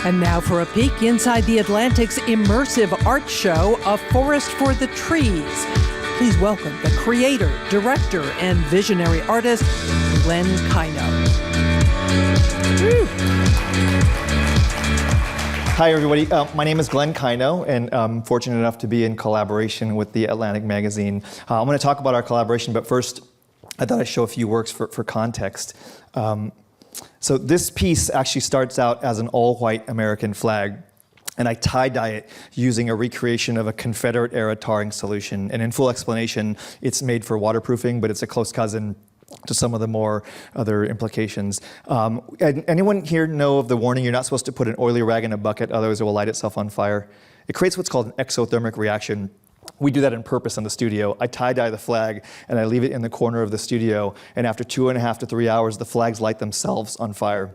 And now for a peek inside the Atlantic's immersive art show, A Forest for the Trees. Please welcome the creator, director, and visionary artist, Glenn Kaino. Hi, everybody. My name is Glenn Kaino, and I'm fortunate enough to be in collaboration with the Atlantic magazine. I'm going to talk about our collaboration, but first, I thought I'd show a few works for context. So this piece actually starts out as an all-white American flag, and I tie-dye it using a recreation of a Confederate-era tarring solution. And in full explanation, it's made for waterproofing, but it's a close cousin to some of the more other implications. Anyone here know of the warning, you're not supposed to put an oily rag in a bucket, otherwise it will light itself on fire? It creates what's called an exothermic reaction. We do that on purpose in the studio. I tie-dye the flag and I leave it in the corner of the studio, and after 2.5 to 3 hours, the flags light themselves on fire.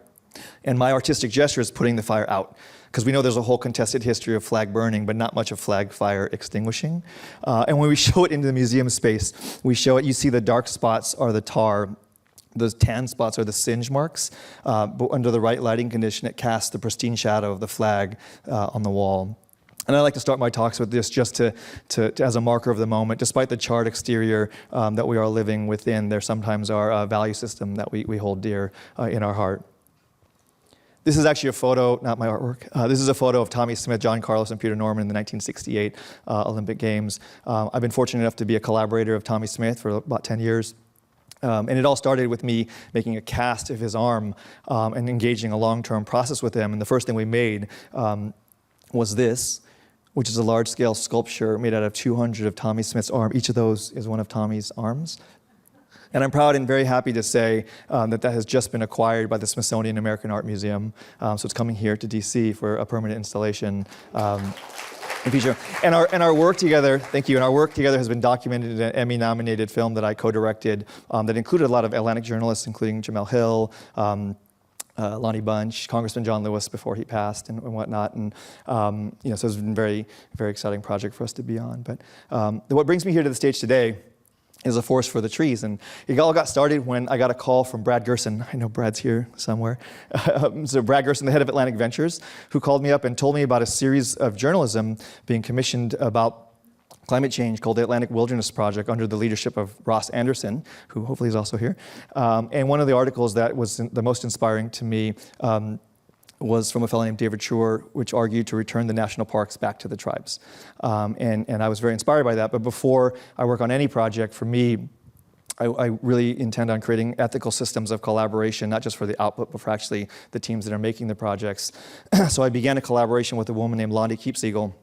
And my artistic gesture is putting the fire out, because we know there's a whole contested history of flag burning, but not much of flag fire extinguishing. And when we show it into the museum space, we show it, you see the dark spots are the tar, those tan spots are the singe marks, but under the right lighting condition, it casts the pristine shadow of the flag on the wall. And I like to start my talks with this just to as a marker of the moment. Despite the charred exterior that we are living within, there sometimes are a value system that we hold dear in our heart. This is actually a photo, not my artwork. This is a photo of Tommie Smith, John Carlos, and Peter Norman in the 1968 Olympic Games. I've been fortunate enough to be a collaborator of Tommie Smith for about 10 years. And it all started with me making a cast of his arm and engaging a long-term process with him. And the first thing we made was this, which is a large-scale sculpture made out of 200 of Tommie Smith's arm. Each of those is one of Tommie's arms. And I'm proud and very happy to say that has just been acquired by the Smithsonian American Art Museum. So it's coming here to DC for a permanent installation in future. And our work together, thank you, and our work together has been documented in an Emmy-nominated film that I co-directed that included a lot of Atlantic journalists, including Jamel Hill, Lonnie Bunch, Congressman John Lewis before he passed, and whatnot. And so it's been a very, very exciting project for us to be on. But what brings me here to the stage today is A Forest for the Trees. And it all got started when I got a call from Brad Gerson. I know Brad's here somewhere. So Brad Gerson, the head of Atlantic Ventures, who called me up and told me about a series of journalism being commissioned about climate change called the Atlantic Wilderness Project under the leadership of Ross Anderson, who hopefully is also here. And one of the articles that was the most inspiring to me was from a fellow named David Truer, which argued to return the national parks back to the tribes. And I was very inspired by that. But before I work on any project, for me, I really intend on creating ethical systems of collaboration, not just for the output, but for actually the teams that are making the projects. So I began a collaboration with a woman named Londi Keepsiegel,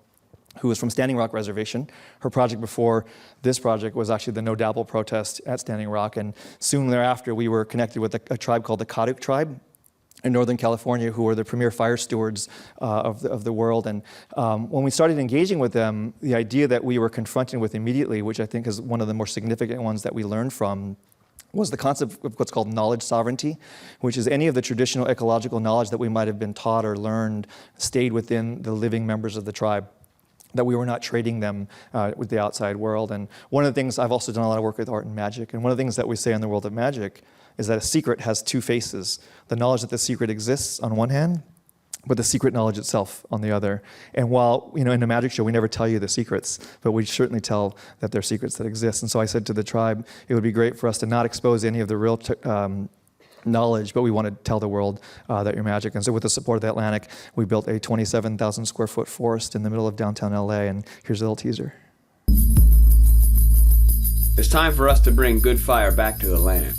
who was from Standing Rock Reservation. Her project before this project was actually the No Dabble protest at Standing Rock. And soon thereafter, we were connected with a tribe called the Kaduk tribe in Northern California, who are the premier fire stewards of the world. And when we started engaging with them, the idea that we were confronted with immediately, which I think is one of the more significant ones that we learned from, was the concept of what's called knowledge sovereignty, which is any of the traditional ecological knowledge that we might have been taught or learned stayed within the living members of the tribe, that we were not trading them with the outside world. And one of the things, I've also done a lot of work with art and magic, and one of the things that we say in the world of magic is that a secret has two faces. The knowledge that the secret exists on one hand, but the secret knowledge itself on the other. And while, in a magic show, we never tell you the secrets, but we certainly tell that they're secrets that exist. And so I said to the tribe, it would be great for us to not expose any of the real knowledge, but we want to tell the world that you're magic. And so with the support of the Atlantic, we built a 27,000 square foot forest in the middle of downtown LA, and here's a little teaser. It's time for us to bring good fire back to the land.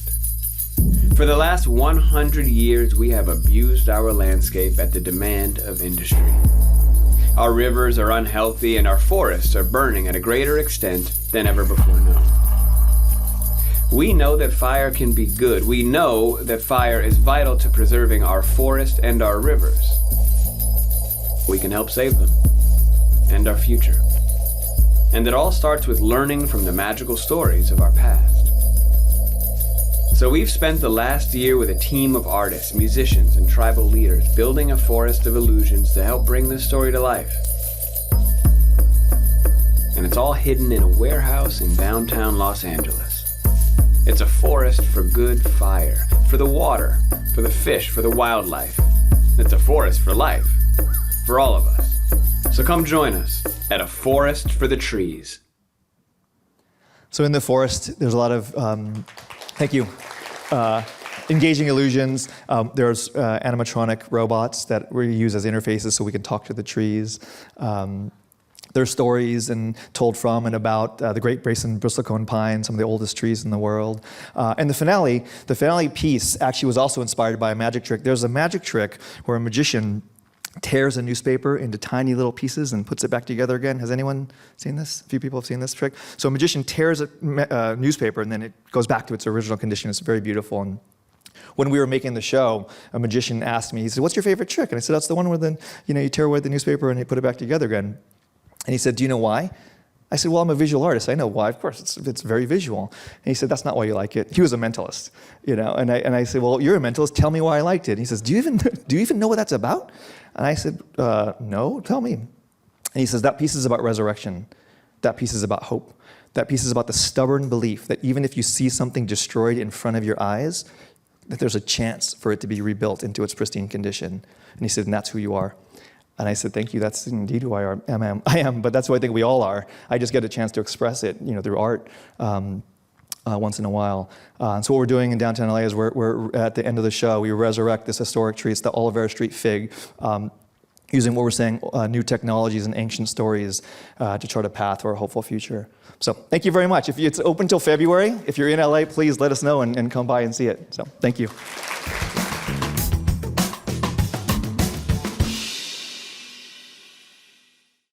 For the last 100 years, we have abused our landscape at the demand of industry. Our rivers are unhealthy and our forests are burning at a greater extent than ever before known. We know that fire can be good. We know that fire is vital to preserving our forest and our rivers. We can help save them and our future. And it all starts with learning from the magical stories of our past. So we've spent the last year with a team of artists, musicians, and tribal leaders building a forest of illusions to help bring this story to life. And it's all hidden in a warehouse in downtown Los Angeles. It's a forest for good fire, for the water, for the fish, for the wildlife. It's a forest for life. for all of us. So come join us at A Forest for the Trees. So in the forest, there's a lot of, thank you, engaging illusions. There's animatronic robots that we use as interfaces so we can talk to the trees. There's stories and told from and about the Great Basin bristlecone pine, some of the oldest trees in the world. And the finale piece actually was also inspired by a magic trick. There's a magic trick where a magician tears a newspaper into tiny little pieces and puts it back together again. Has anyone seen this? A few people have seen this trick. So a magician tears a newspaper and then it goes back to its original condition. It's very beautiful. And when we were making the show, a magician asked me, he said, "What's your favorite trick?" And I said, "That's the one where you tear away the newspaper and you put it back together again." And he said, "Do you know why?" I said, "Well, I'm a visual artist. I know why. Of course, it's very visual." And he said, "That's not why you like it." He was a mentalist, And I said, "Well, you're a mentalist. Tell me why I liked it." And he says, "Do you even know what that's about?" And I said, "No. Tell me." And he says, "That piece is about resurrection. That piece is about hope. That piece is about the stubborn belief that even if you see something destroyed in front of your eyes, that there's a chance for it to be rebuilt into its pristine condition." And he said, "And that's who you are." And I said, "Thank you, that's indeed who I am, but that's who I think we all are. I just get a chance to express it, through art once in a while." And so what we're doing in downtown LA is we're at the end of the show, we resurrect this historic tree. It's the Olivera Street fig, using what we're saying, new technologies and ancient stories to chart a path for a hopeful future. So thank you very much. It's open till February. If you're in LA, please let us know and come by and see it. So thank you.